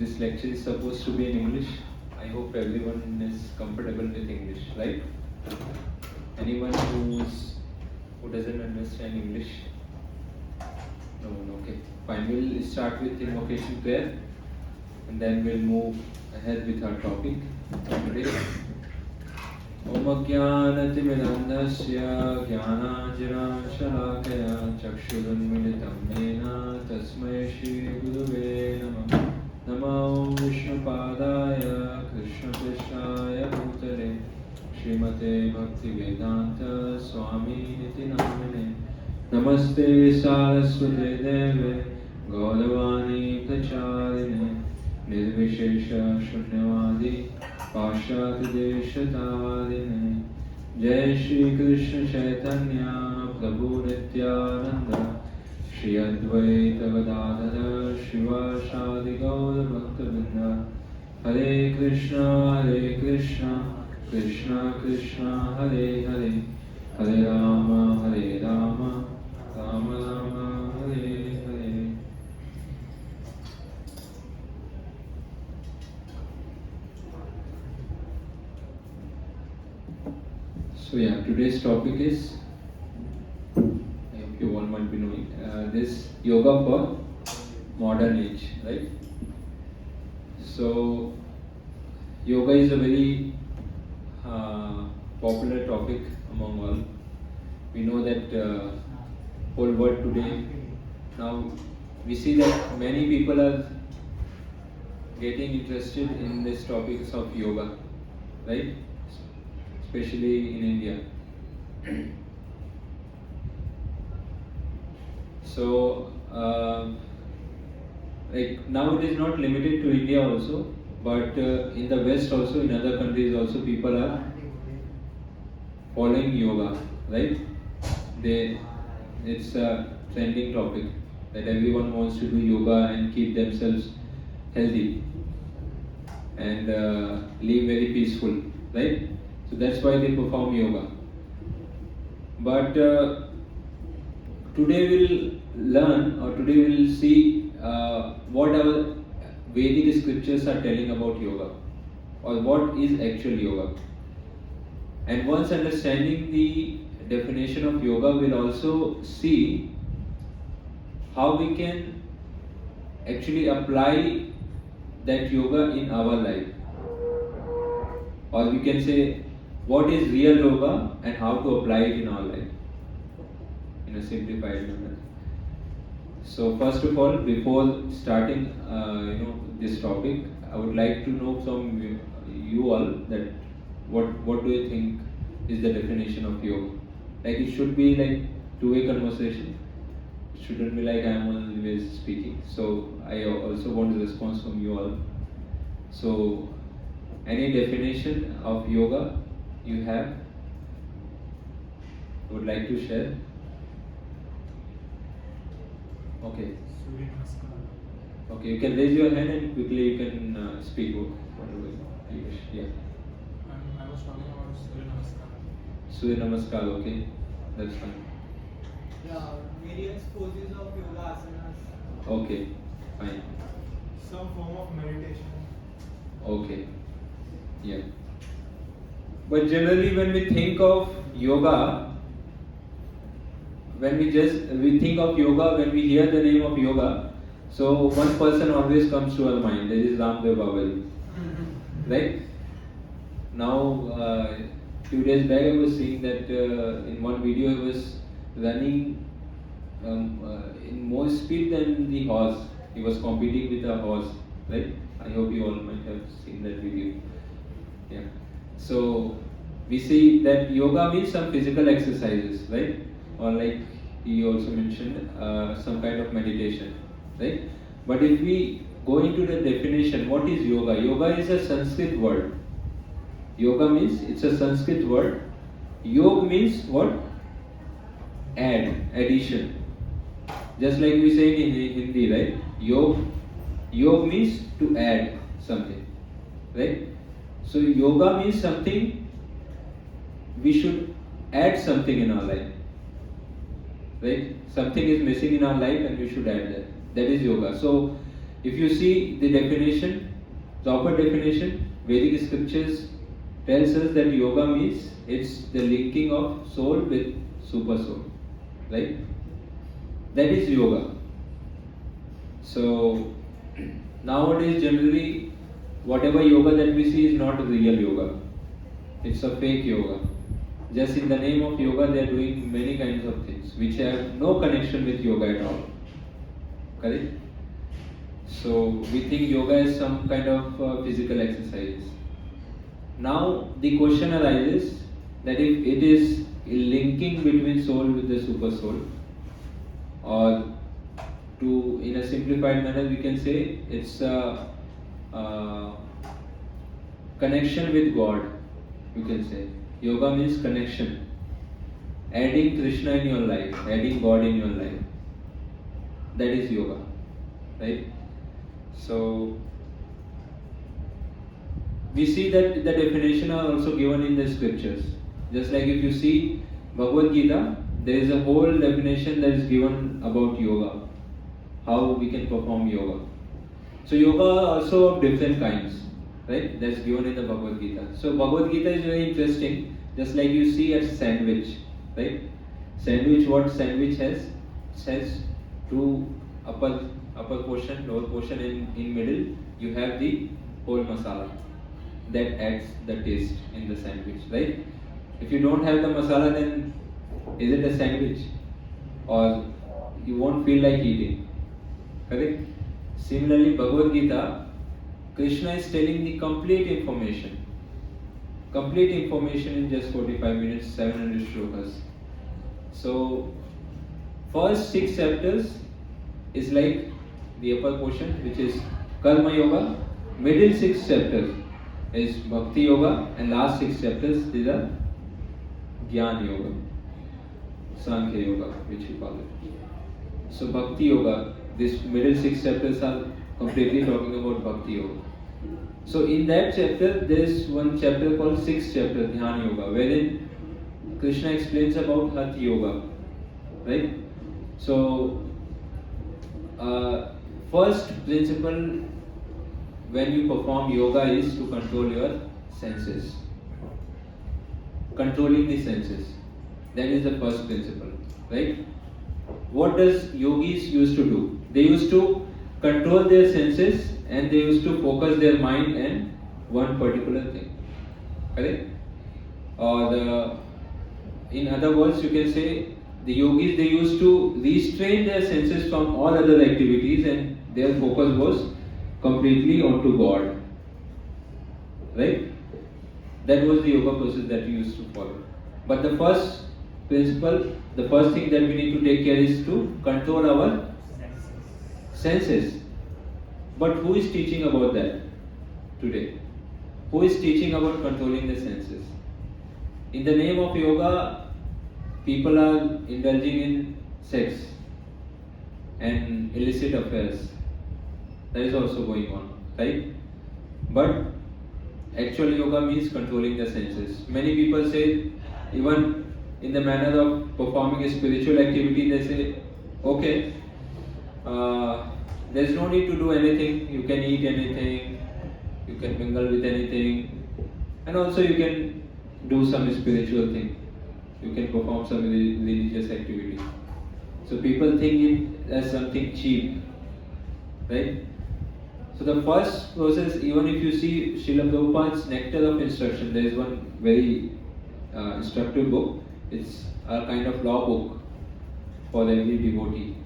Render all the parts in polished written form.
this lecture is supposed to be in English. I hope everyone is comfortable with English, right? Anyone who doesn't understand English? No, okay. Fine, we'll start with invocation prayer and then we'll move ahead with our topic today. Om Ajnanatimirandhasya Jnananjana-shalakaya Chakshurunmilitam Yena Tasmai Shri Gurave Namah. Namo Vishnupadaya Krishna Krishnaya Bhutale Srimate Bhaktivedanta Swami Niti Namane. Namaste Saraswate Deve Gauravani Pracharine Nirvishesha Shunyavadi Pashat Deshatarine. Jai Shri Krishna Chaitanya Prabhu Nityananda Shri Advaita Gadadhara Shivasadi Gaura Bhaktavinda. Hare Krishna Krishna Krishna Hare Hare, Hare Rama Rama Rama Hare Hare. So yeah, today's topic is, I hope you all might be knowing, this yoga for modern age, right? So yoga is a very popular topic among all. We know that whole world today, now we see that many people are getting interested in this topics of yoga, right? Especially in India. So like now it is not limited to India also, but in the West also, in other countries also, people are following yoga, right? It's a trending topic that everyone wants to do yoga and keep themselves healthy and live very peaceful, right? So that's why they perform yoga. But today we'll learn, or today we'll see what our Vedic scriptures are telling about yoga, or what is actual yoga. And once understanding the definition of yoga, we'll also see how we can actually apply that yoga in our life. Or we can say, what is real yoga and how to apply it in our life in a simplified manner. So first of all, before starting this topic, I would like to know from you all that what do you think is the definition of yoga? Like it should be like two-way conversation. It shouldn't be like I'm always speaking. So I also want a response from you all. So any definition of yoga you have, would like to share? Okay. Okay, you can raise your hand and quickly you can speak whatever you wish. Yeah. I was talking about Surya Namaskar. Surya Namaskar, okay. That's fine. Yeah, various poses of yoga asanas. Okay, fine. Some form of meditation. Okay. Yeah. But generally when we think of yoga, when we think of yoga, when we hear the name of yoga, so one person always comes to our mind, that is Ramdev Babaji. Right? Now, few days back I was seeing that in one video he was running in more speed than the horse. He was competing with a horse, right? I hope you all might have seen that video. Yeah. So we see that yoga means some physical exercises, right? Or like he also mentioned, some kind of meditation, right? But if we go into the definition, what is yoga? Yoga is a Sanskrit word. Yoga means, it's a Sanskrit word. Yog means what? Addition. Just like we say in Hindi, right? Yog means to add something, right? So yoga means something, we should add something in our life, right? Something is missing in our life and we should add that. That is yoga. So if you see the definition, proper definition, Vedic scriptures tells us that yoga means it's the linking of soul with super soul, right? That is yoga. So nowadays generally whatever yoga that we see is not real yoga. It's a fake yoga. Just in the name of yoga they are doing many kinds of things which have no connection with yoga at all. Correct? So we think yoga is some kind of physical exercise. Now the question arises that if it is linking between soul with the super soul, or to in a simplified manner we can say it's a connection with God, you can say. Yoga means connection. Adding Krishna in your life, adding God in your life. That is yoga. Right? So we see that the definition are also given in the scriptures. Just like if you see Bhagavad Gita, there is a whole definition that is given about yoga, how we can perform yoga. So yoga are also of different kinds, right? That's given in the Bhagavad Gita. So Bhagavad Gita is very interesting. Just like you see a sandwich, right? Sandwich, what sandwich has? It has two upper portion, lower portion, in middle you have the whole masala that adds the taste in the sandwich, right? If you don't have the masala, then is it a sandwich? Or you won't feel like eating. Correct? Similarly, Bhagavad Gita, Krishna is telling the complete information. Complete information in just 45 minutes, 700 shlokas. So, first 6 chapters is like the upper portion, which is Karma Yoga. Middle 6 chapters is Bhakti Yoga, and last 6 chapters is a Jnana Yoga, Shankha Yoga, which we call it. So Bhakti Yoga, this middle 6 chapters are completely talking about Bhakti Yoga. So in that chapter, there is one chapter called 6th chapter, Dhyana Yoga, wherein Krishna explains about Hatha Yoga, right? So first principle when you perform yoga is to control your senses. Controlling the senses. That is the first principle, right? What does yogis used to do? They used to control their senses and they used to focus their mind on one particular thing. Correct? Or in other words, you can say the yogis, they used to restrain their senses from all other activities and their focus was completely onto God. Right? That was the yoga process that we used to follow. But the first principle, the first thing that we need to take care is to control our senses. But who is teaching about that today? Who is teaching about controlling the senses? In the name of yoga, people are indulging in sex and illicit affairs. That is also going on, right? But actual yoga means controlling the senses. Many people say, even in the manner of performing a spiritual activity, they say, okay, there's no need to do anything. You can eat anything, you can mingle with anything, and also you can do some spiritual thing. You can perform some religious activity. So people think it as something cheap, right? So the first process, even if you see Srila Prabhupada's Nectar of Instruction, there is one very instructive book. It's a kind of law book for every devotee.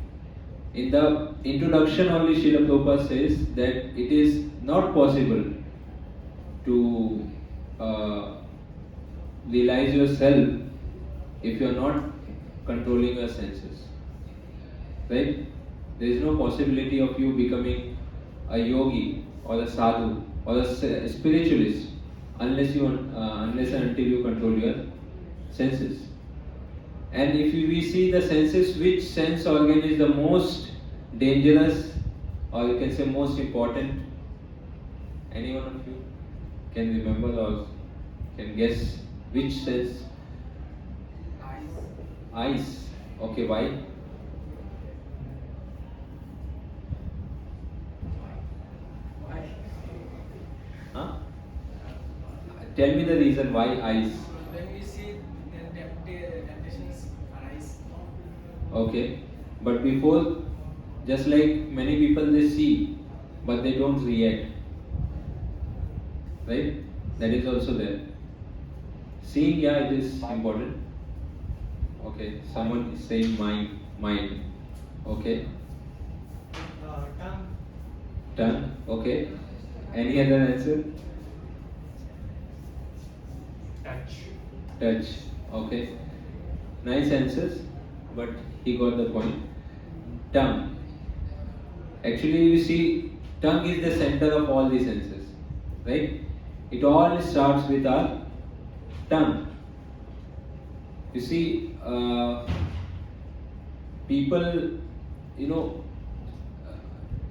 In the introduction only, Srila Prabhupada says that it is not possible to realize yourself if you are not controlling your senses. Right? There is no possibility of you becoming a yogi or a sadhu or a spiritualist unless and until you control your senses. And if we see the senses, which sense organ is the most dangerous, or you can say most important? Any one of you can remember or can guess which sense? Eyes. Okay, why? Tell me the reason why eyes. When we see, then temptations arise. Okay, but before, just like many people they see, but they don't react. Right? That is also there. Seeing, yeah, it is important. Okay, someone is saying mind. Okay, Tongue. tongue. Okay. Any other answer? Touch. Touch. Okay. Nice answers, but he got the point. Tongue. Actually, you see, tongue is the center of all the senses, right? It all starts with our tongue. You see, people,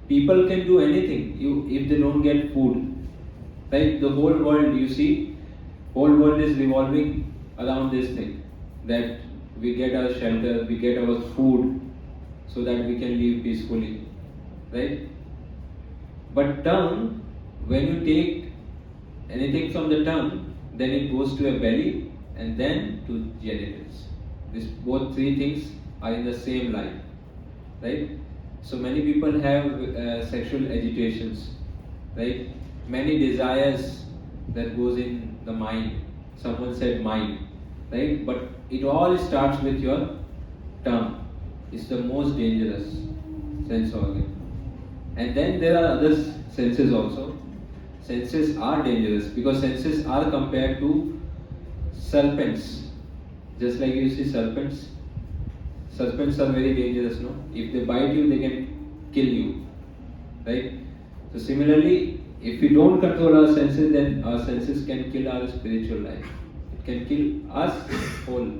people can do anything. If they don't get food, right? The whole world, you see, whole world is revolving around this thing, that we get our shelter, we get our food, so that we can live peacefully, right? But tongue, when you take anything from the tongue, then it goes to a belly and then to genitals. Both three things are in the same line, right? So many people have sexual agitations, right? Many desires that goes in the mind. Someone said mind, right? But it all starts with your tongue. It's the most dangerous sense organ. And then there are other senses also. Senses are dangerous because senses are compared to serpents. Just like you see serpents. Serpents are very dangerous, no? If they bite you, they can kill you, right? So similarly, if we don't control our senses, then our senses can kill our spiritual life. It can kill us whole,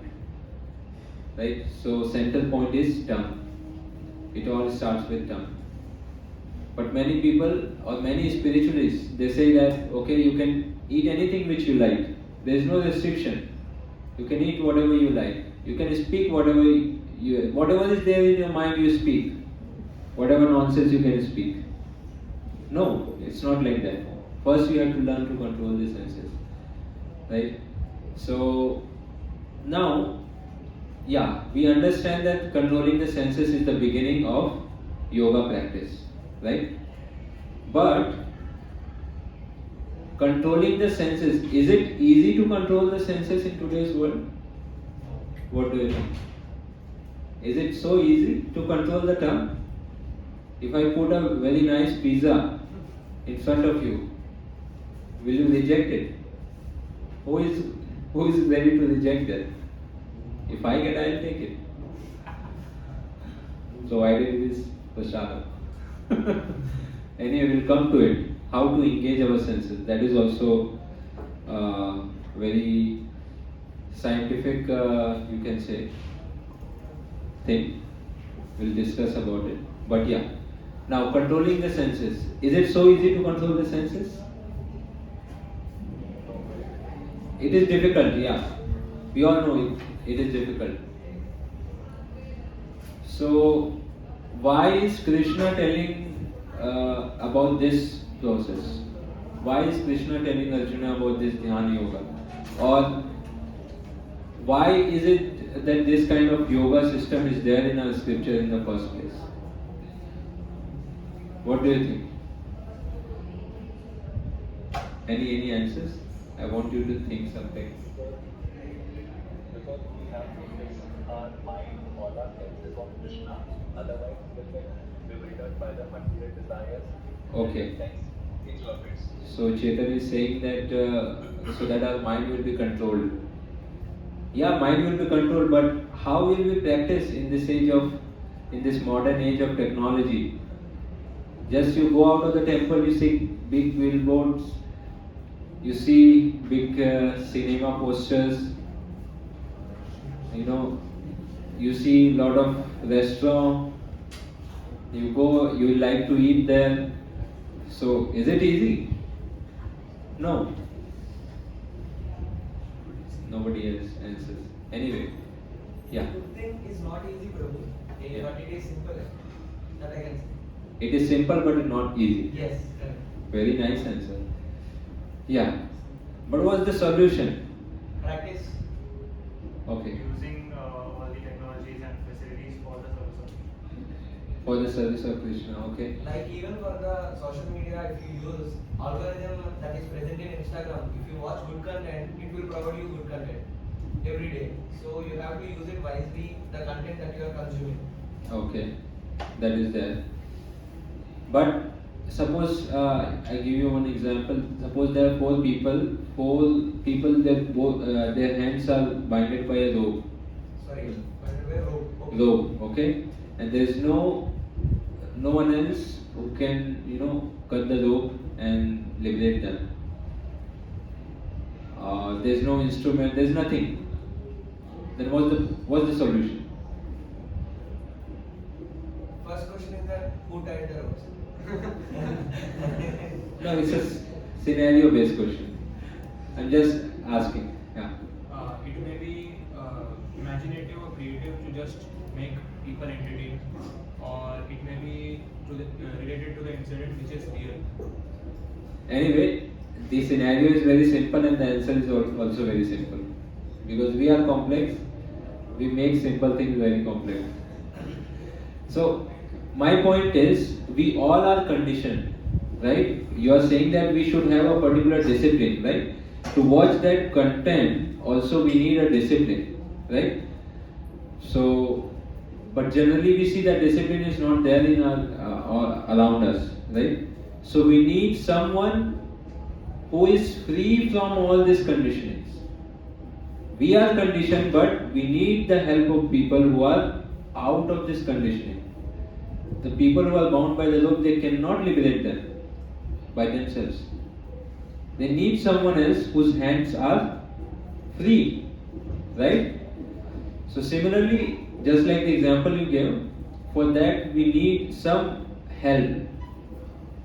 right? So center point is tongue. It all starts with tongue. But many people or many spiritualists, they say that okay, you can eat anything which you like. There is no restriction. You can eat whatever you like. You can speak whatever is there in your mind. You speak whatever nonsense you can speak. No, it's not like that. First, you have to learn to control the senses, right? So now, yeah, we understand that controlling the senses is the beginning of yoga practice, right? But controlling the senses, is it easy to control the senses in today's world? What do you think? Is it so easy to control the tongue? If I put a very nice pizza in front of you, will you reject it? Who is ready to reject that? If I get, I'll take it. So I did this for Shankha. Anyway, we'll come to it. How to engage our senses. That is also very scientific, you can say, thing. We'll discuss about it. But yeah. Now, controlling the senses. Is it so easy to control the senses? It is difficult, yeah. We all know it is difficult. So, why is Krishna telling about this process? Why is Krishna telling Arjuna about this Dhyana Yoga? Or why is it that this kind of yoga system is there in our scripture in the first place? What do you think? Any answers? I want you to think something. Because we have to fix our mind, all our senses on Krishna, otherwise we will get bewildered by the material desires. Okay. Sense orbits. So Chetan is saying that so that our mind will be controlled. Yeah, mind will be controlled, but how will we practice in this modern age of technology? Just you go out of the temple, you see big billboards, you see big cinema posters, you see lot of restaurant, you go, you like to eat there. So is it easy? No. Nobody else answers. Anyway, yeah. Good thing is not easy, Prabhu. Yeah. But it is simple. That I can say. It is simple but not easy. Yes, correct. Very nice answer. Yeah. But what's the solution? Practice. Okay. Using all the technologies and facilities for the service of For the service of Krishna, okay. Like even for the social media, if you use algorithm that is present in Instagram, if you watch good content, it will provide you good content every day. So you have to use it wisely, the content that you are consuming. Okay, that is there. But suppose I give you one example. Suppose there are four people that both their hands are binded by a rope. Sorry, by the way, rope. Okay. Rope, okay, and there is no one else who can cut the rope and liberate them. There is no instrument. There is nothing. Then what's the solution? First question is that who tied the ropes? No, it's a scenario-based question. I'm just asking. Yeah. it may be imaginative or creative to just make people entertained, or it may be related to the incident which is real. Anyway, the scenario is very simple and the answer is also very simple. Because we are complex, we make simple things very complex. So, my point is, we all are conditioned, right? You are saying that we should have a particular discipline, right? To watch that content, also we need a discipline, right? So, but generally we see that discipline is not there in our or around us, right? So we need someone who is free from all these conditionings. We are conditioned, but we need the help of people who are out of this conditioning. The people who are bound by the rope, they cannot liberate them by themselves. They need someone else whose hands are free, right? So similarly, just like the example you gave, for that we need some help.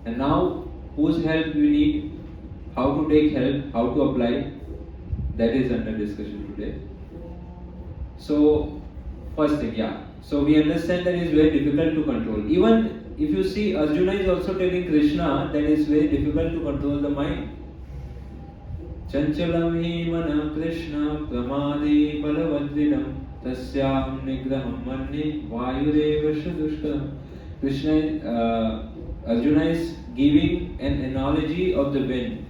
And now, whose help we need, how to take help, how to apply, that is under discussion today. So, first thing, yeah. So we understand that it is very difficult to control. Even if you see, Arjuna is also telling Krishna that it is very difficult to control the mind. Chanchalam hi mana Krishna pramade balavadridam tasyam nigraham manne vayureva shadushkaram. Arjuna is giving an analogy of the wind.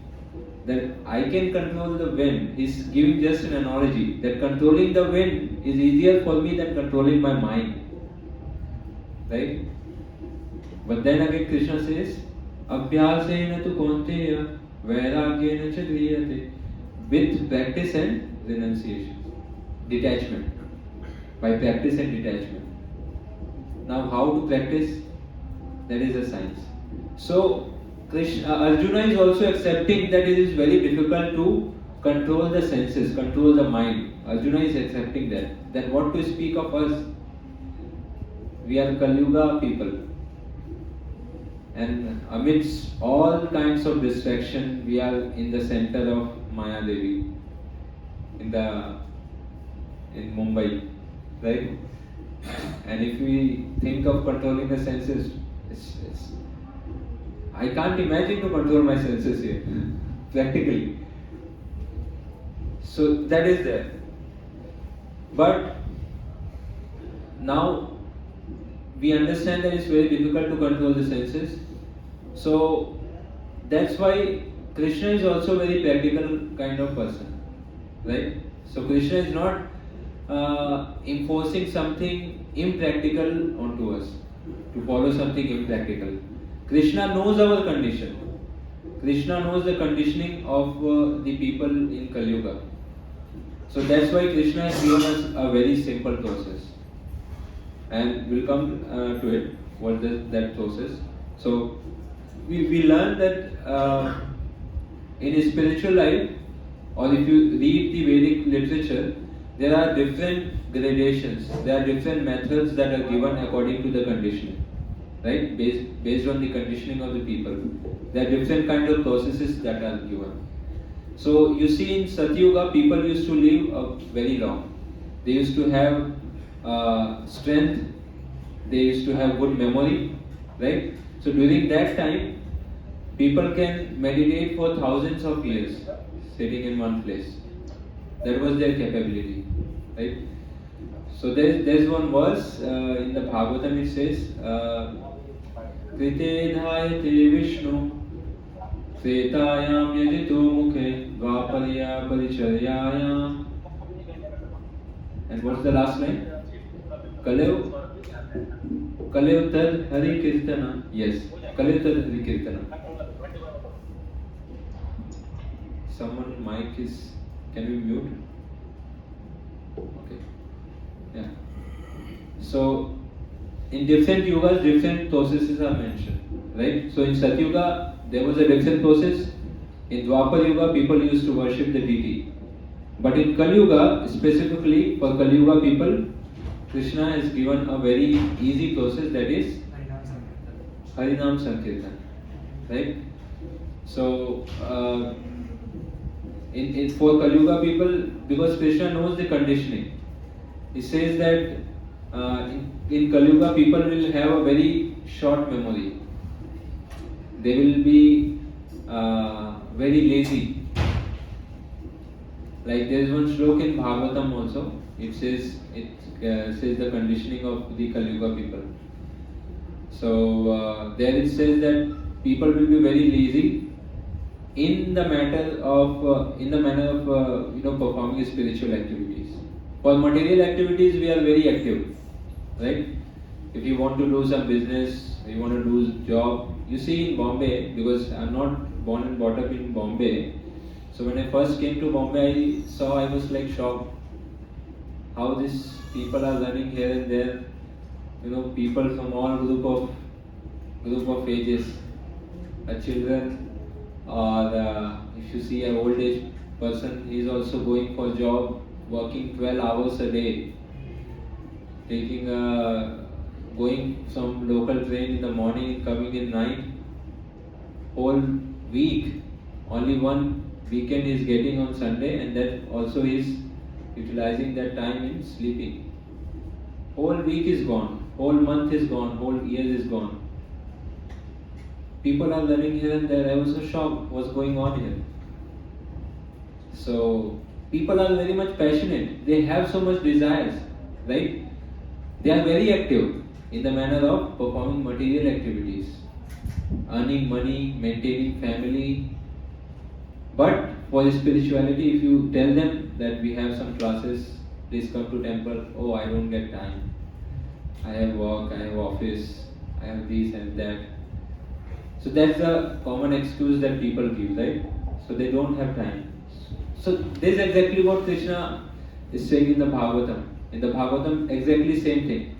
That I can control the wind. He's giving just an analogy that controlling the wind is easier for me than controlling my mind. Right? But then again Krishna says, Abhyasena tu kaunteya vairagyena cha griyate. With practice and renunciation. Detachment. By practice and detachment. Now how to practice? That is a science. So Arjuna is also accepting that it is very difficult to control the senses, control the mind. Arjuna is accepting that. Then what to speak of us? We are Kali-yuga people. And amidst all kinds of distraction, we are in the center of Maya Devi. In Mumbai. Right? And if we think of controlling the senses, I can't imagine to control my senses here, practically. So that is there. But now we understand that it's very difficult to control the senses. So that's why Krishna is also a very practical kind of person, right? So Krishna is not enforcing something impractical onto us, to follow something impractical. Krishna knows our condition. Krishna knows the conditioning of the people in Kali Yuga. So that's why Krishna has given us a very simple process. And we'll come to it, what is that process. So we learn that in a spiritual life, or if you read the Vedic literature, there are different gradations, there are different methods that are given according to the conditioning. Right? Based on the conditioning of the people. There are different kind of processes that are given. So you see in Satyuga, people used to live very long. They used to have strength. They used to have good memory. Right? So during that time, people can meditate for thousands of years. sitting in one place. That was their capability, right? So there's one verse in the Bhagavatam. It says, "Krite dhayate Vishnu, Tretayam yajito mukhe, Dvaparya paricharyayam." And what's the last line? Kaleu tad Hari Kirtana. Yes, Kaleu tad Hari Kirtana. Someone mic is. Can we mute? Okay. Yeah. So in different yugas, different processes are mentioned, right? So in Satyuga, there was a different process. In Dwapar Yuga, people used to worship the deity. But in Kali Yuga, specifically for Kali Yuga people, Krishna has given a very easy process, that is Harinam Sankirtan, right? So for Kali Yuga people, because Krishna knows the conditioning, he says that in Kali Yuga people will have a very short memory. They will be very lazy. Like there is one shloka in Bhagavatam also. It says the conditioning of the Kali Yuga people. So there it says that people will be very lazy in the manner of performing spiritual activities. For material activities, we are very active, right? If you want to do some business, you want to do job. You see in Bombay, because I'm not born and brought up in Bombay. So when I first came to Bombay, I was like shocked how these people are running here and there. You know, people from all group of ages, children, or if you see an old age person, he is also going for job, working 12 hours a day, taking going some local train in the morning, coming in night, whole week, only one weekend is getting on Sunday, and that also is utilizing that time in sleeping. Whole week is gone, whole month is gone, whole year is gone. People are living here and there. I was so shocked what's going on here. So people are very much passionate. They have so much desires, right? They are very active in the manner of performing material activities, earning money, maintaining family. But for spirituality, if you tell them that we have some classes, please come to temple. Oh, I don't get time. I have work, I have office, I have this and that. So that's a common excuse that people give, right? So they don't have time. So this is exactly what Krishna is saying in the Bhagavatam. In the Bhagavatam, exactly same thing.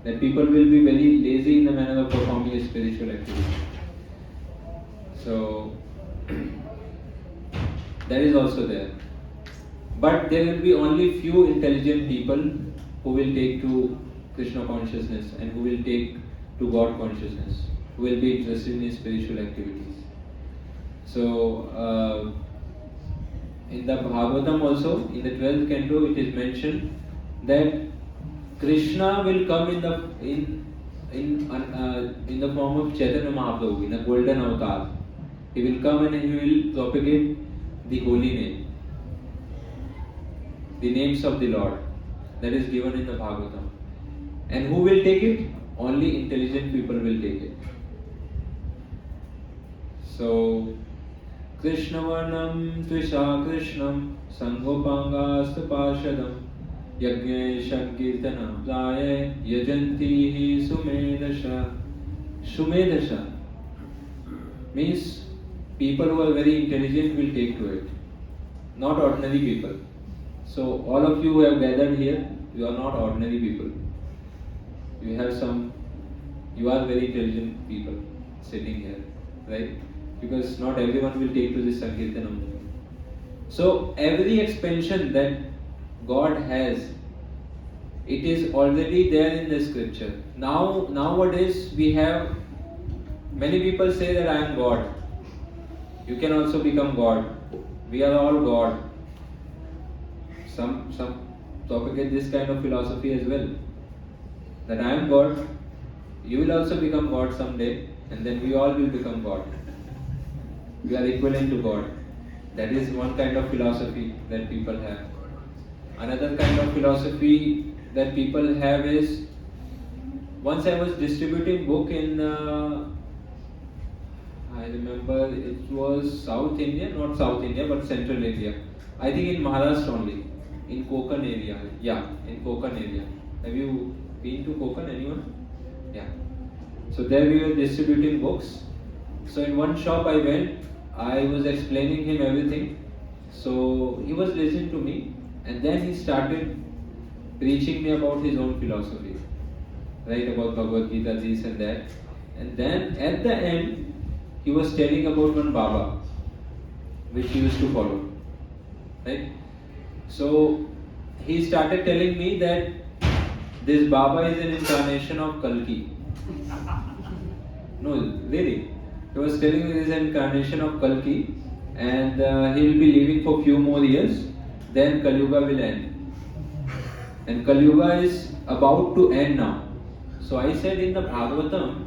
That people will be very lazy in the manner of performing a spiritual activity. So that is also there. But there will be only few intelligent people who will take to Krishna consciousness and who will take to God consciousness, who will be interested in spiritual activities. So in the Bhagavatam also, in the 12th canto, it is mentioned that Krishna will come in the form of Chaitanya Mahaprabhu, in a golden avatar. He will come and he will propagate the holy name, the names of the Lord, that is given in the Bhagavatam. And who will take it? Only intelligent people will take it. So, Krishna Varnam Tvisha Krishnam Sangopangasta Parshadam Yajne Shankirtanam Jaya Yajantihi Sumedasha. Sumedasha means people who are very intelligent will take to it, not ordinary people. So all of you who have gathered here, you are not ordinary people. You are very intelligent people sitting here, right? Because not everyone will take to this Sankirtanam. So every expansion that God has, it is already there in the scripture. Nowadays we have many people say that I am God. You can also become God. We are all God. Some propagate this kind of philosophy as well. That I am God. You will also become God someday, and then we all will become God. We are equivalent to God. That is one kind of philosophy that people have. Another kind of philosophy that people have is, once I was distributing book in, I remember it was South India, not South India, but Central India. I think in Maharashtra only, in Konkan area. Yeah, in Konkan area. Have you been to Konkan, anyone? Yeah. So there we were distributing books. So in one shop I went, I was explaining him everything. So he was listening to me, and then he started preaching me about his own philosophy, right, about Bhagavad Gita, this and that. And then at the end, he was telling about one Baba, which he used to follow, right? So he started telling me that this Baba is an incarnation of Kalki. No, really. He was telling me this is an incarnation of Kalki, and he will be living for few more years, then Kali Yuga will end. And Kali Yuga is about to end now. So I said, in the Bhagavatam,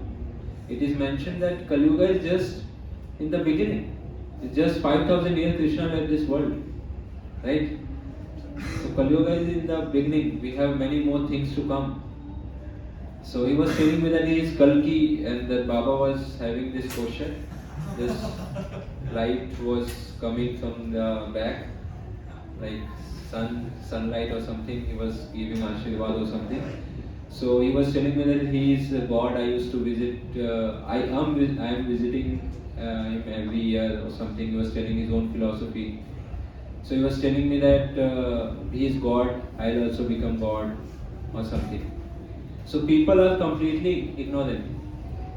it is mentioned that Kali Yuga is just in the beginning. It's just 5,000 years Krishna left this world, right? So Kali Yuga is in the beginning. We have many more things to come. So he was telling me that he is Kalki, and that Baba was having this question. This light was coming from the back, like sunlight or something. He was giving Ashirwad or something. So he was telling me that he is a God. I used to visit. I am visiting him every year or something. He was telling his own philosophy. So he was telling me that he is God. I'll also become God or something. So people are completely ignorant.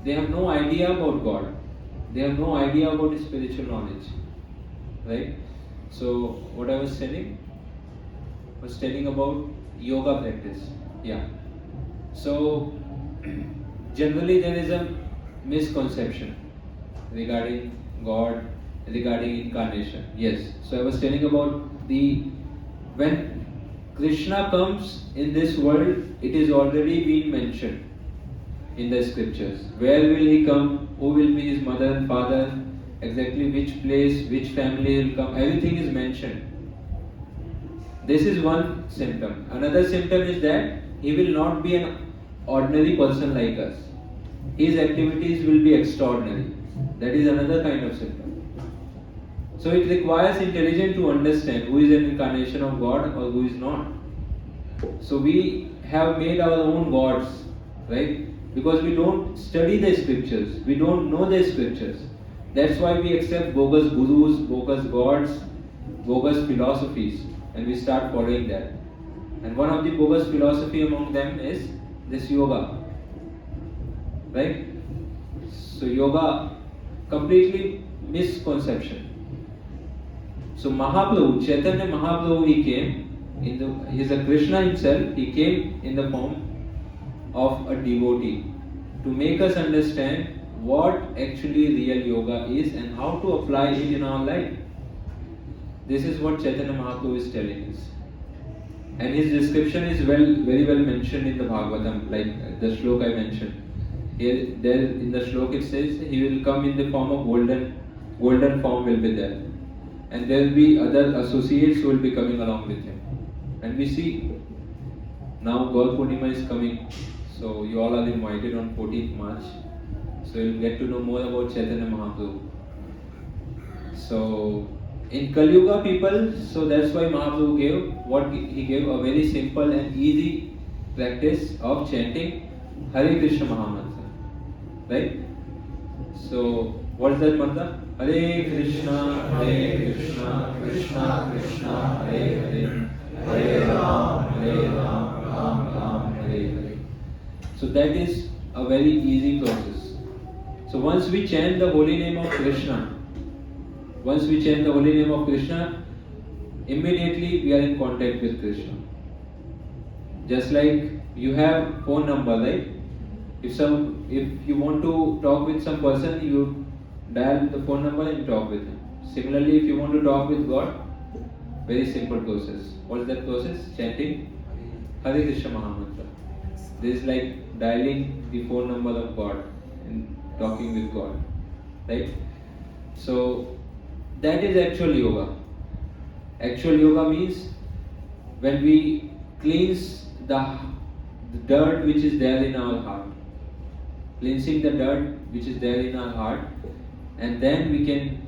They have no idea about God. They have no idea about spiritual knowledge, right? So what I was telling about yoga practice. Yeah. So generally there is a misconception regarding God, regarding incarnation. Yes. So I was telling about when Krishna comes in this world, it is already been mentioned in the scriptures. Where will he come? Who will be his mother and father? Exactly which place, which family will come? Everything is mentioned. This is one symptom. Another symptom is that he will not be an ordinary person like us. His activities will be extraordinary. That is another kind of symptom. So it requires intelligence to understand who is an incarnation of God or who is not. So we have made our own gods, right? Because we don't study the scriptures, we don't know the scriptures. That's why we accept bogus gurus, bogus gods, bogus philosophies, and we start following that. And one of the bogus philosophy among them is this yoga, right? So yoga, completely misconception. So Mahaprabhu, Chaitanya Mahaprabhu, he came he is a Krishna himself. He came in the form of a devotee to make us understand what actually real yoga is and how to apply it in our life. This is what Chaitanya Mahaprabhu is telling us. And his description is very well mentioned in the Bhagavatam, like the shloka I mentioned. Here, there in the shloka it says, he will come in the form of golden form will be there. And there will be other associates who will be coming along with him. And we see now Gaur Purnima is coming, so you all are invited on 14th March. So you'll get to know more about Chaitanya Mahaprabhu. So in Kali Yuga people, so that's why Mahaprabhu gave a very simple and easy practice of chanting Hare Krishna Mahamantra, right? So what's that mantra? Hare Krishna, Krishna Krishna, Hare Hare, Hare Ram, Ram Ram, Hare Hare. So that is a very easy process. So once we chant the holy name of Krishna, immediately we are in contact with Krishna. Just like you have phone number, right? If you want to talk with some person, you dial the phone number and talk with him. Similarly, if you want to talk with God, very simple process. What is that process? Chanting Hare Krishna Mahamantra. This is like dialing the phone number of God and talking with God, right? So that is actual yoga. Actual yoga means when we cleanse the dirt which is there in our heart, cleansing the dirt which is there in our heart, and then we can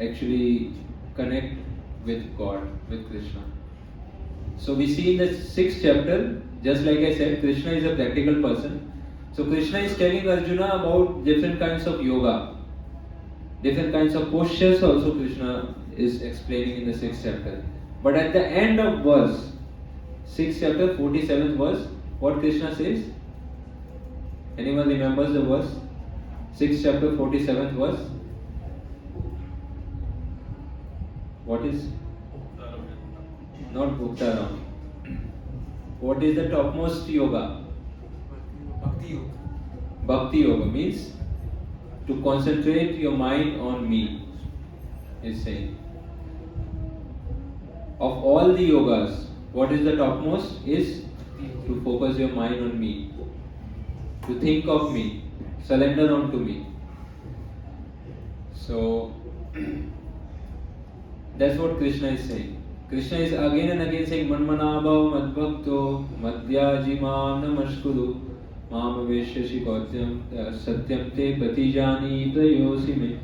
actually connect with God, with Krishna. So we see in the 6th chapter, just like I said, Krishna is a practical person. So Krishna is telling Arjuna about different kinds of yoga, different kinds of postures also Krishna is explaining in the 6th chapter. But at the end of verse, 6th chapter, 47th verse, what Krishna says? Anyone remembers the verse? 6th chapter, 47th verse. What is? Not Bhuktaram. What is the topmost yoga? Bhakti Yoga. Bhakti yoga means to concentrate your mind on me, is saying. Of all the yogas, what is the topmost is to focus your mind on me, to think of me, surrender onto me. So that's what Krishna is saying. Krishna is again and again saying, Manmanabhav Madbhakto Madhyajimam Namaskuru Mam Veshyashi Gautyam Satyam Te Pratijani Prayosi Me.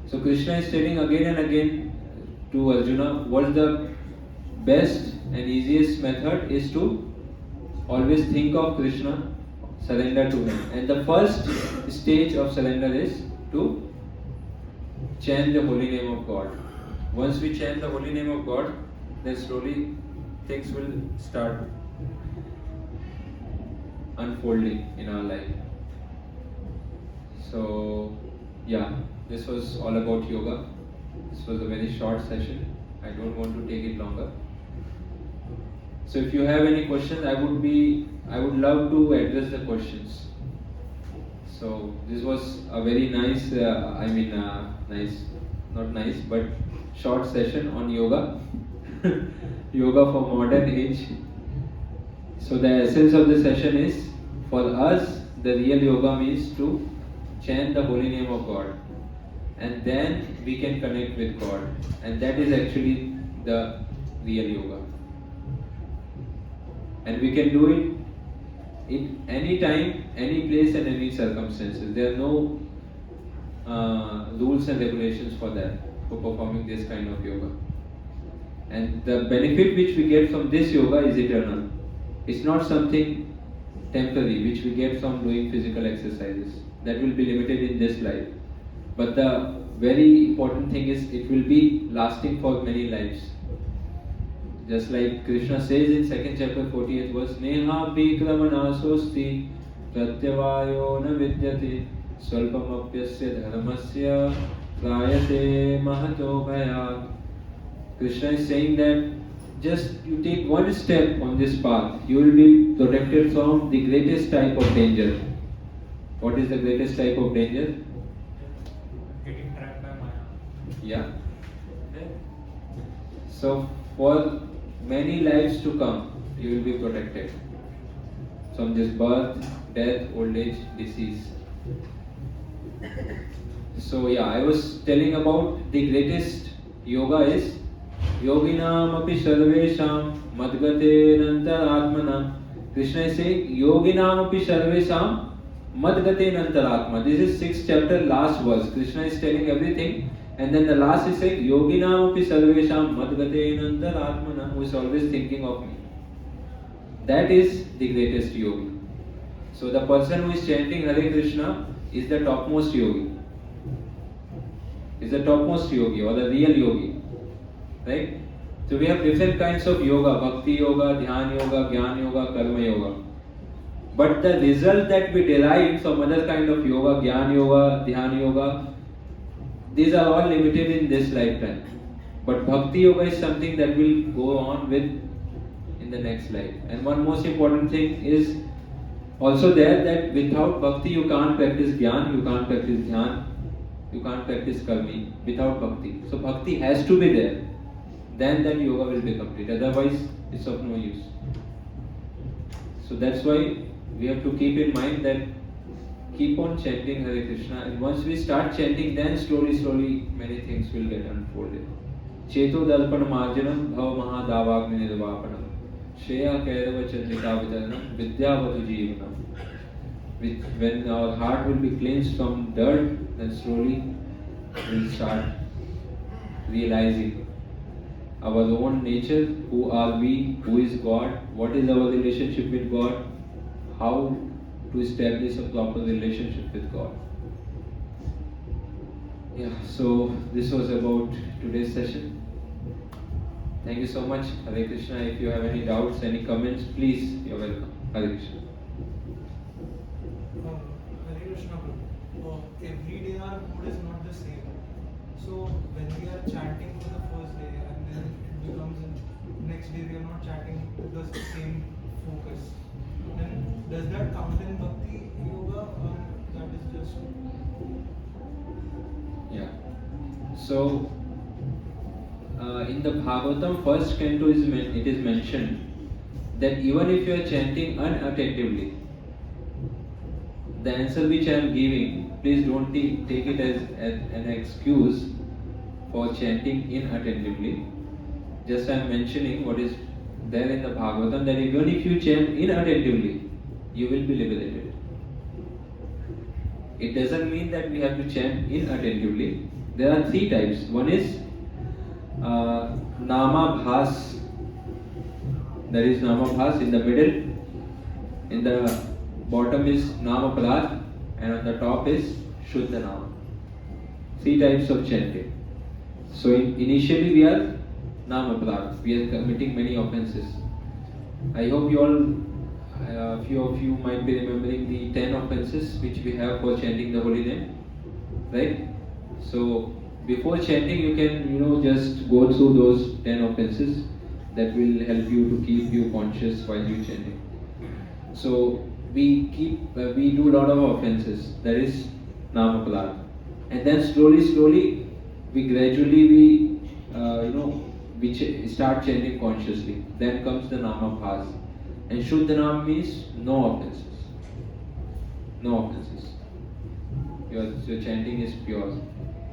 So Krishna is telling again and again to Arjuna what the best and easiest method is to always think of Krishna, surrender to him. And the first stage of surrender is to chant the holy name of God. Once we chant the holy name of God, then slowly things will start unfolding in our life. So yeah, this was all about yoga. This was a very short session. I don't want to take it longer. So if you have any questions, I would love to address the questions. So this was a very nice, not nice, but short session on yoga. Yoga for modern age. So the essence of the session is, for us, the real yoga means to chant the holy name of God, and then we can connect with God, and that is actually the real yoga. And we can do it in any time, any place, and any circumstances. There are no rules and regulations for that, for performing this kind of yoga. And the benefit which we get from this yoga is eternal. It's not something temporary which we get from doing physical exercises. That will be limited in this life. But the very important thing is it will be lasting for many lives. Just like Krishna says in 2nd chapter 48th verse, Neha bhikramana sosti pratyavayo na vidyate swalpamapyasya dharmasya prayate mahato bhayat. Krishna is saying that just you take one step on this path, you will be protected from the greatest type of danger. What is the greatest type of danger? Getting trapped by Maya. Yeah. So for many lives to come, you will be protected from this birth, death, old age, disease. So yeah, I was telling about the greatest yoga is Yoginam api sarvesham madgate nantaratmana. Krishna is saying Yoginam api sarvesham madgate nantaratma. This is 6th chapter, last verse. Krishna is telling everything, and then the last is saying Yoginam api sarvesham madgate nantaratmana, who is always thinking of me. That is the greatest yogi. So the person who is chanting Hare Krishna is the topmost yogi. Is the topmost yogi or the real yogi. Right? So we have different kinds of yoga, bhakti yoga, dhyan yoga, jnana yoga, karma yoga. But the result that we derive from other kind of yoga, jnana yoga, dhyan yoga, these are all limited in this lifetime. But bhakti yoga is something that will go on with in the next life. And one most important thing is also there, that without bhakti you can't practice jnana, you can't practice dhyan, you can't practice karmi without bhakti. So bhakti has to be there. Then that yoga will be complete. Otherwise, it's of no use. So that's why we have to keep in mind that keep on chanting Hare Krishna, and once we start chanting, then slowly many things will get unfolded. Cheto dalpan marjanam bhav mahadavagni nirvapanam Shreya kairava chandrika vijaranam vidyavatu jivanam. When our heart will be cleansed from dirt, then slowly we'll start realizing our own nature, who are we, who is God, what is our relationship with God, how to establish a proper relationship with God. Yeah, so this was about today's session. Thank you so much. Hare Krishna. If you have any doubts, any comments, please, you're welcome. Hare Krishna. Hare Krishna Prabhu. Every day our mood is not the same. So when we are chanting for the first day and then it becomes next day we are not chanting with the same focus, then does that count in Bhakti Yoga or that is just? Yeah. So in the Bhagavatam first canto it is mentioned that even if you are chanting unattentively, the answer which I am giving, please don't take it as an excuse for chanting inattentively. Just I am mentioning what is there in the Bhagavatam, that even if you chant inattentively, you will be liberated. It doesn't mean that we have to chant inattentively. There are three types. One is Nama Bhas. There is Nama Bhas in the middle. In the bottom is Nama Prad, and on the top is Shuddha Nama. Three types of chanting. So initially we are Nama Prad. We are committing many offenses. I hope you all, few of you might be remembering the 10 offenses which we have for chanting the holy name, right? So before chanting, you can just go through those 10 offenses that will help you to keep you conscious while you chanting. So we do a lot of offenses. That is Namapalar, and then slowly we gradually we start chanting consciously. Then comes the Nama Bhas, and Shuddha Nam means no offenses. No offenses. Your chanting is pure,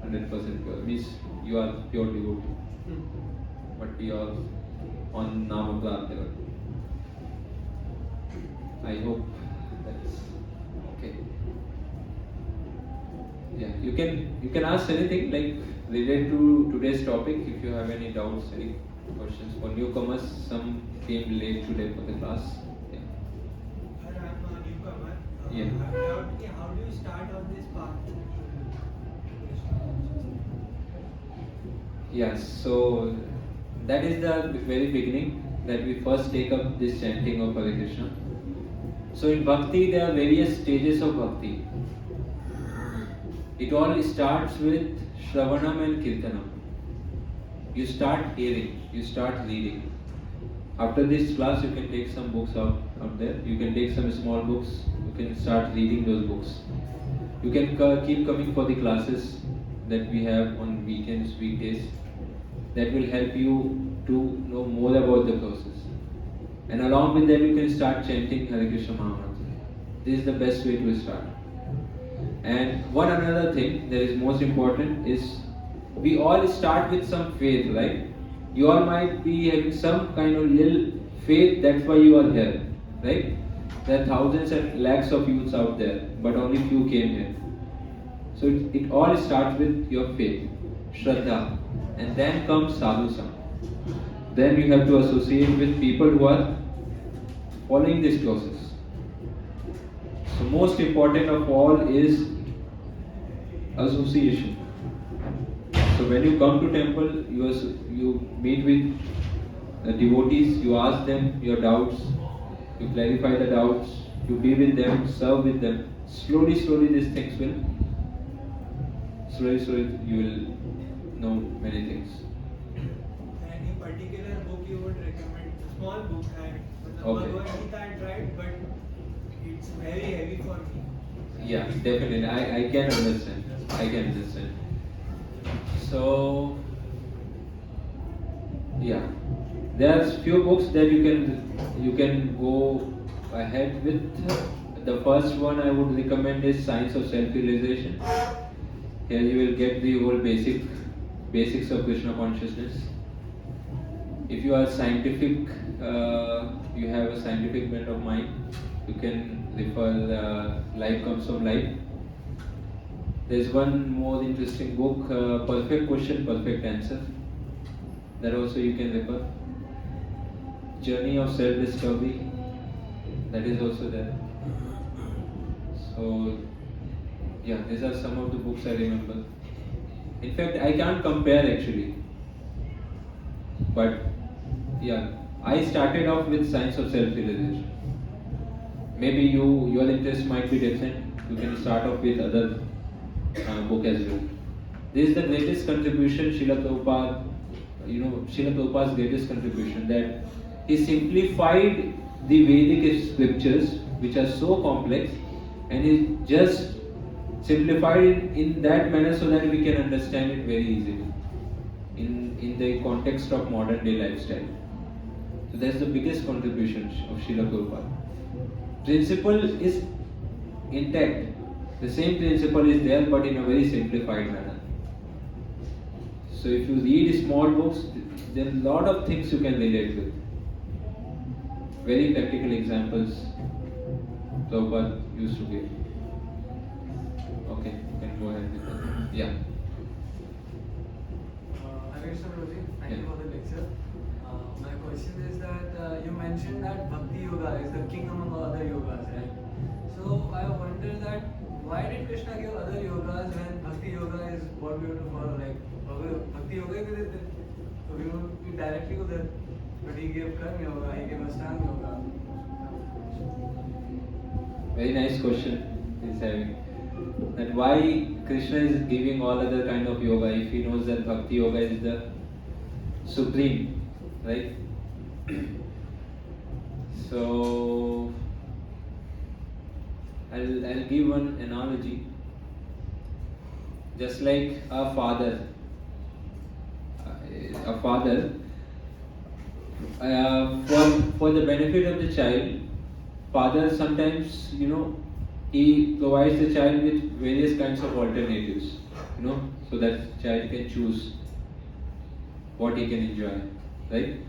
100% pure. Means you are pure devotee, but you are on Nama Bhas level. I hope that's okay. Yeah, you can ask anything like related to today's topic. If you have any doubts, any questions for newcomers, some came late today for the class. Yeah. I'm a newcomer. Yeah. How do you start on this path? Yes, so that is the very beginning that we first take up this chanting of Hare Krishna. So in Bhakti, there are various stages of Bhakti. It all starts with Shravanam and Kirtanam. You start hearing, you start reading. After this class, you can take some books out there. You can take some small books. You can start reading those books. You can keep coming for the classes that we have on weekends, weekdays. That will help you to know more about the process. And along with that, you can start chanting Hare Krishna Mahamantra. This is the best way to start. And one another thing that is most important is we all start with some faith, right? You all might be having some kind of little faith, that's why you are here, right? There are thousands and lakhs of youths out there, but only few came here. So it all starts with your faith, Shraddha, and then comes Sadhusam. Then you have to associate with people who are following this process. So most important of all is association. So when you come to temple, you meet with devotees, you ask them your doubts, you clarify the doubts, you be with them, serve with them. Slowly these things will, slowly you will know many things. Any particular book you would recommend? A small book, the Okay. Bhagavad Gita I tried, but it's very heavy for me. Yeah, definitely. I can understand. I can understand. So, yeah, there's few books that you can go ahead with. the first one I would recommend is Science of Self-Realization. Here you will get the whole basics of Krishna consciousness. If you are scientific, you have a scientific bent of mind, you can refer Life Comes from Life. There's one more interesting book, Perfect Question, Perfect Answer. That also you can refer. Journey of Self-Discovery. That is also there. So, yeah, these are some of the books I remember. In fact, I can't compare actually. But, yeah, I started off with Science of Self-Realization. Maybe your interest might be different. You can start off with other book as well. This is the greatest contribution Srila Prabhupada, Srila Prabhupada's greatest contribution, that he simplified the Vedic scriptures, which are so complex, and he just simplified it in that manner so that we can understand it very easily in the context of modern day lifestyle. So that's the biggest contribution of Srila Prabhupada. Principle is intact. The same principle is there, but in a very simplified manner. So if you read small books, there are a lot of things you can relate with. Very practical examples Prabhupada used to give. Okay, you can go ahead with that. Yeah. Mr. Prabhu, thank you Yeah. for the lecture. My question is that you mentioned that Bhakti Yoga is the king among all other yogas, right? So I wonder that why did Krishna give other yogas when Bhakti Yoga is what we have to follow? Like Bhakti Yoga is so we would directly go there. But he gave Karma Yoga, he gave Ashtanga Yoga. Very nice question he's having. That why Krishna is giving all other kind of yoga if he knows that Bhakti Yoga is the supreme, right? So I'll give one analogy. Just like a father, for the benefit of the child, father sometimes, he provides the child with various kinds of alternatives, so that child can choose what he can enjoy, right?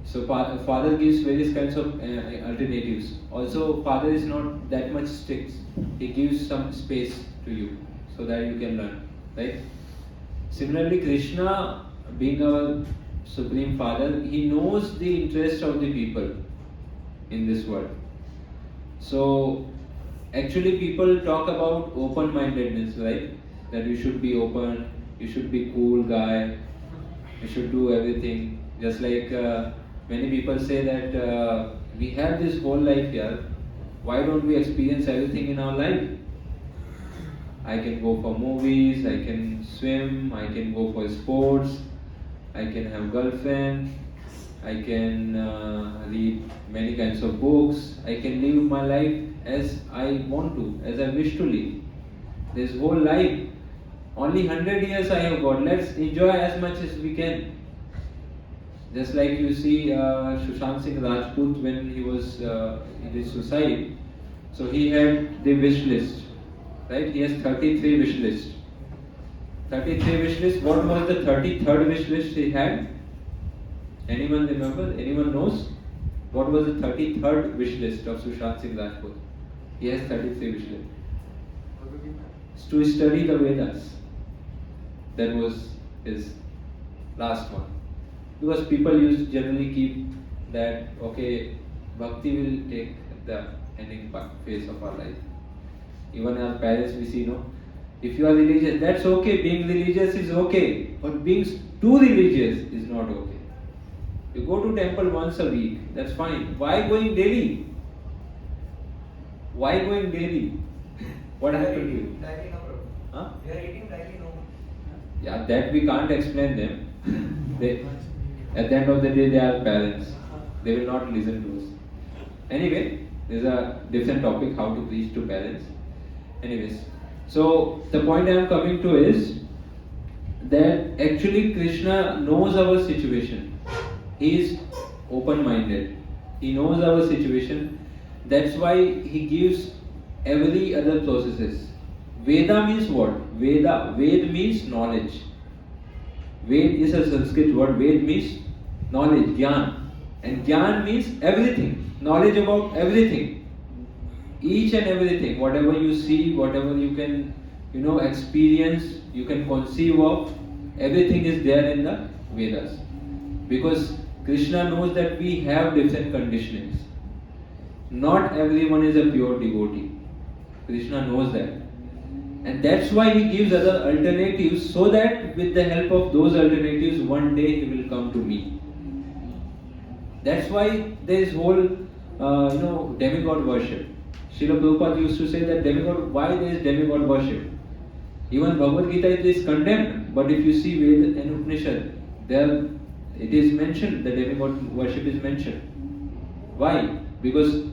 So father gives various kinds of alternatives. Also, father is not that much strict. He gives some space to you so that you can learn, right? Similarly, Krishna, being our Supreme Father, he knows the interest of the people in this world. So, actually, people talk about open-mindedness, right? That you should be open, you should be cool guy, you should do everything. Just like many people say that we have this whole life here, why don't we experience everything in our life? I can go for movies, I can swim, I can go for sports, I can have girlfriend, I can read many kinds of books, I can live my life as I want to, as I wish to live. This whole life, only 100 years I have got, let's enjoy as much as we can. Just like you see Sushant Singh Rajput when he was in his suicide, so he had the wish list, right? He has 33 wish lists. 33 wish lists. What was the 33rd wish list he had? Anyone remember? Anyone knows? What was the 33rd wish list of Sushant Singh Rajput? He has 33 wish lists. To study the Vedas. That was his last one. Because people generally keep that, okay, bhakti will take the ending phase of our life. Even our parents, we see, if you are religious, that's okay, being religious is okay, but being too religious is not okay. You go to temple once a week, that's fine. Why going daily? Why going daily? What happened to you? Daily no, bro. Huh? We are eating daily no. Yeah, that we can't explain them. At the end of the day, they are parents. They will not listen to us. Anyway, there's a different topic, how to preach to parents. Anyways, so the point I am coming to is that actually Krishna knows our situation. He is open-minded. He knows our situation. That's why he gives every other processes. Veda means what? Ved means knowledge. Ved is a Sanskrit word. Ved means knowledge, Gyan. And Gyan means everything. Knowledge about everything. Each and everything. Whatever you see, whatever you can, experience, you can conceive of, everything is there in the Vedas. Because Krishna knows that we have different conditionings. Not everyone is a pure devotee. Krishna knows that. And that's why he gives other alternatives, so that with the help of those alternatives, one day he will come to me. That's why there is whole, demigod worship. Srila Prabhupada used to say that why there is demigod worship? Even Bhagavad Gita is condemned, but if you see Veda and Upanishad, there it is mentioned, the demigod worship is mentioned. Why? Because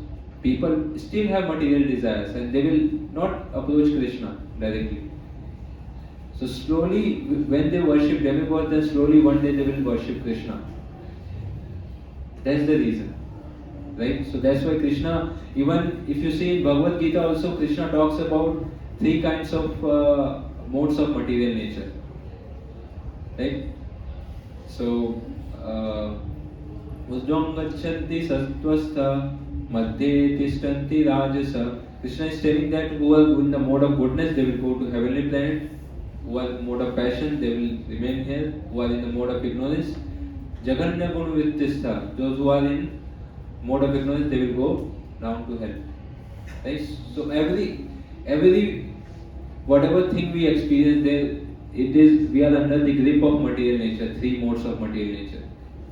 people still have material desires and they will not approach Krishna directly. So slowly, when they worship demigods, then slowly one day they will worship Krishna. That's the reason. Right? So that's why Krishna, even if you see in Bhagavad Gita also, Krishna talks about 3 kinds of modes of material nature. Right? So, Ujjvam gachanti sattvastha madhye tishtanti rajasa. Krishna is telling that who are in the mode of goodness, they will go to heavenly planet. Who are in the mode of passion, they will remain here. Who are in the mode of ignorance, Jaganya Gunu Vittistha. Those who are in mode of ignorance, they will go down to hell. Right? So every whatever thing we experience there, we are under the grip of material nature, 3 modes of material nature.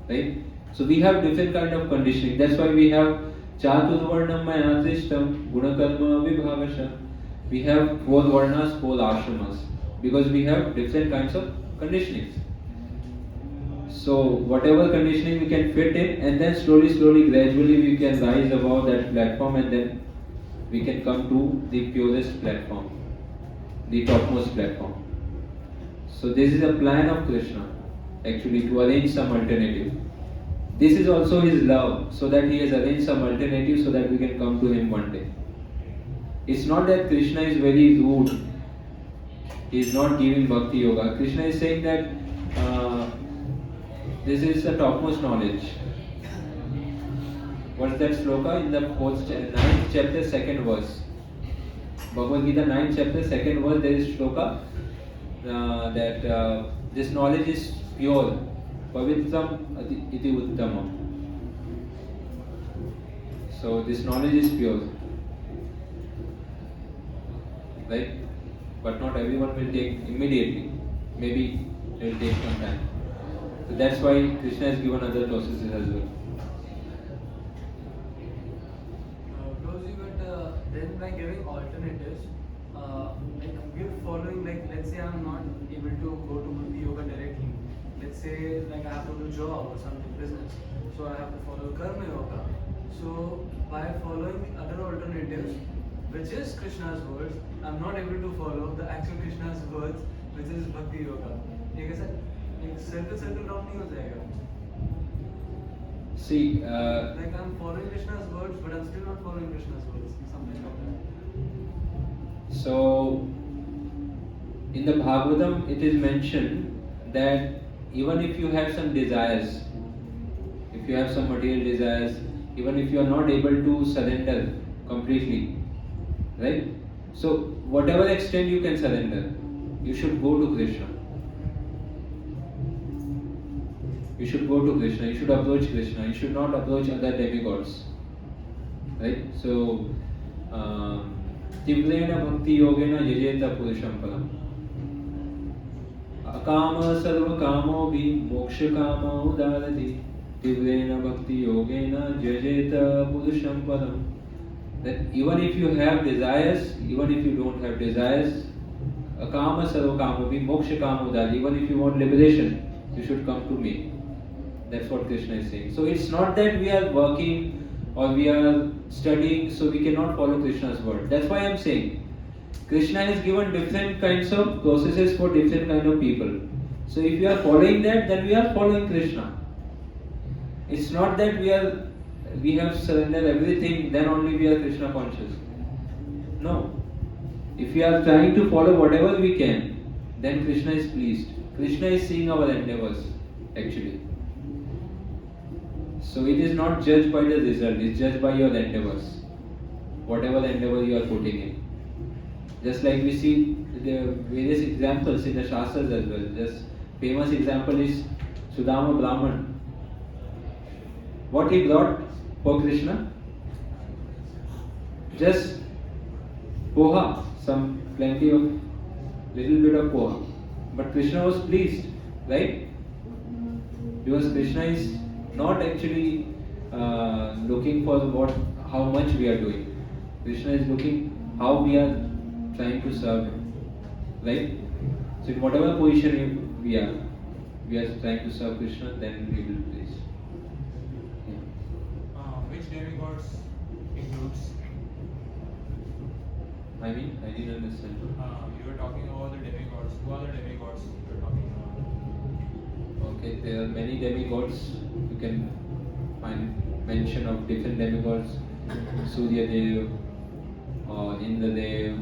Right? So we have different kind of conditioning. That's why we have Chaturvarnam Mayatishtam Gunakarma Vibhavasha. We have 4 varnas, 4 ashramas. Because we have different kinds of conditionings. So whatever conditioning we can fit in, and then slowly, gradually we can rise above that platform, and then we can come to the purest platform, the topmost platform. So this is a plan of Krishna, actually, to arrange some alternative. This is also his love, so that he has arranged some alternative so that we can come to him one day. It's not that Krishna is very rude. He is not giving bhakti yoga. Krishna is saying that this is the topmost knowledge. What's that sloka in the 9th chapter, 2nd verse? Bhagavad Gita 9th chapter, 2nd verse, there is sloka that this knowledge is pure. Pavitram iti uttamam. So this knowledge is pure. Right? But not everyone will take immediately. Maybe it will take some time. So that's why Krishna has given other processes as well. Then by giving alternatives, we're following, let's say I'm not able to go to Bhakti Yoga directly. Let's say I have to do job or something, business. So I have to follow Karma Yoga. So by following other alternatives, which is Krishna's words, I'm not able to follow the actual Krishna's words, which is Bhakti Yoga. Circle round नहीं हो जाएगा. See, I'm following Krishna's words, but I'm still not following Krishna's words. Something like that. So in the Bhagavatam it is mentioned that even if you have some desires, if you have some material desires, even if you are not able to surrender completely, right? So whatever extent you can surrender, you should go to Krishna. You should go to Krishna, you should approach Krishna, you should not approach other demigods. Right? So, Tivrena Bhakti Yogena Yajeta Purusham Palam. Akama Sarva Kamo Bhi Moksha Kama Udalati. Tivrena Bhakti Yogena Yajeta Purusham Palam. That even if you have desires, even if you don't have desires, Akama Sarva Kamo Bhi Moksha Kama Udalati. Even if you want liberation, you should come to me. That's what Krishna is saying. So it's not that we are working or we are studying so we cannot follow Krishna's word. That's why I'm saying Krishna has given different kinds of processes for different kind of people. So if we are following that, then we are following Krishna. It's not that we have surrendered everything, then only we are Krishna conscious. No. If we are trying to follow whatever we can, then Krishna is pleased. Krishna is seeing our endeavors, actually. So it is not judged by the result, it is judged by your endeavors. Whatever endeavor you are putting in. Just like we see the various examples in the Shastras as well. Just famous example is Sudama Brahman. What he brought for Krishna? Just poha, some plenty of little bit of poha. But Krishna was pleased, right? Because Krishna is not actually looking for how much we are doing. Krishna is looking how we are trying to serve him, right? So in whatever position we are trying to serve Krishna, then we will please. Which demigods includes? I mean, I didn't understand. You were talking about the demigods. Who are the demigods you were talking about? Okay, there are many demigods. You can find mention of different demigods. Surya Dev or Indra Dev,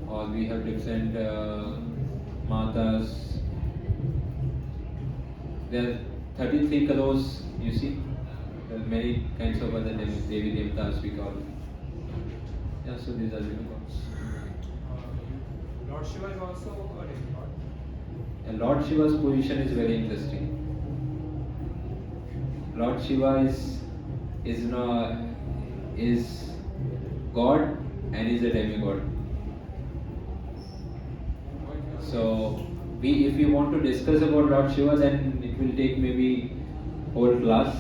or we have different Matas. There are 33 crores, you see. There are many kinds of other Devi Devtas we call. Yeah, so these are demigods. Lord Shiva is also a demigod. And Lord Shiva's position is very interesting. Lord Shiva is God and is a demigod. So if we want to discuss about Lord Shiva, then it will take maybe whole class.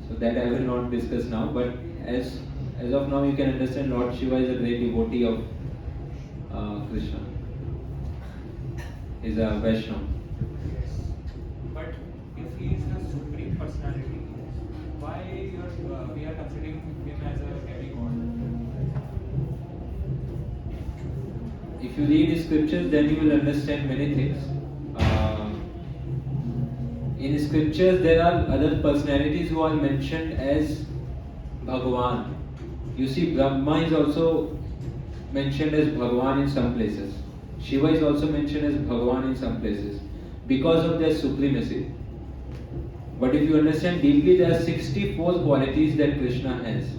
So that I will not discuss now. But as of now, you can understand Lord Shiva is a great devotee of Krishna. Is a Vaishnava. Yes. But if he is the supreme personality, why we are considering him as a demigod? If you read the scriptures, then you will understand many things. In scriptures, there are other personalities who are mentioned as Bhagavan. You see, Brahma is also mentioned as Bhagavan in some places. Shiva is also mentioned as Bhagavan in some places because of their supremacy. But if you understand deeply, there are 64 qualities that Krishna has.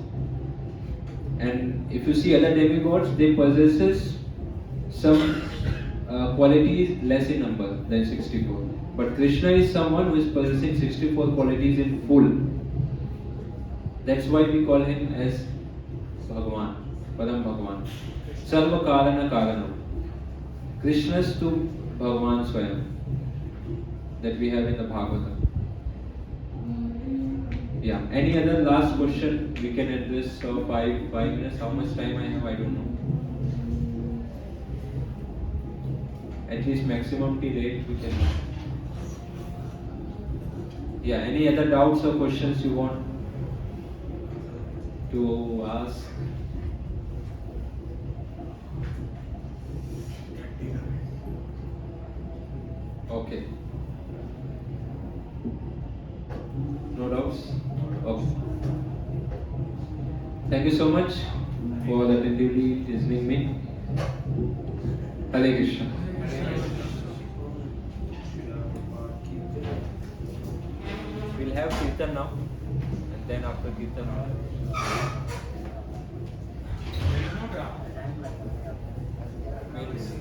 And if you see other demigods, they possess some qualities less in number than 64. But Krishna is someone who is possessing 64 qualities in full. That's why we call him as Bhagavan, Param Bhagavan. Sarva Karana Karanam. Krishna's to Bhagavan Swayam that we have in the Bhagavatam. Yeah. Any other last question we can address? So 5 minutes. How much time I have? I don't know. At least maximum till 8 we can. Yeah. Any other doubts or questions you want to ask? Okay. No doubts? Okay. Thank you so much for attentively listening me. Hare Krishna. We'll have Kirtan now, and then after Kirtan. There is no graph. We'll see.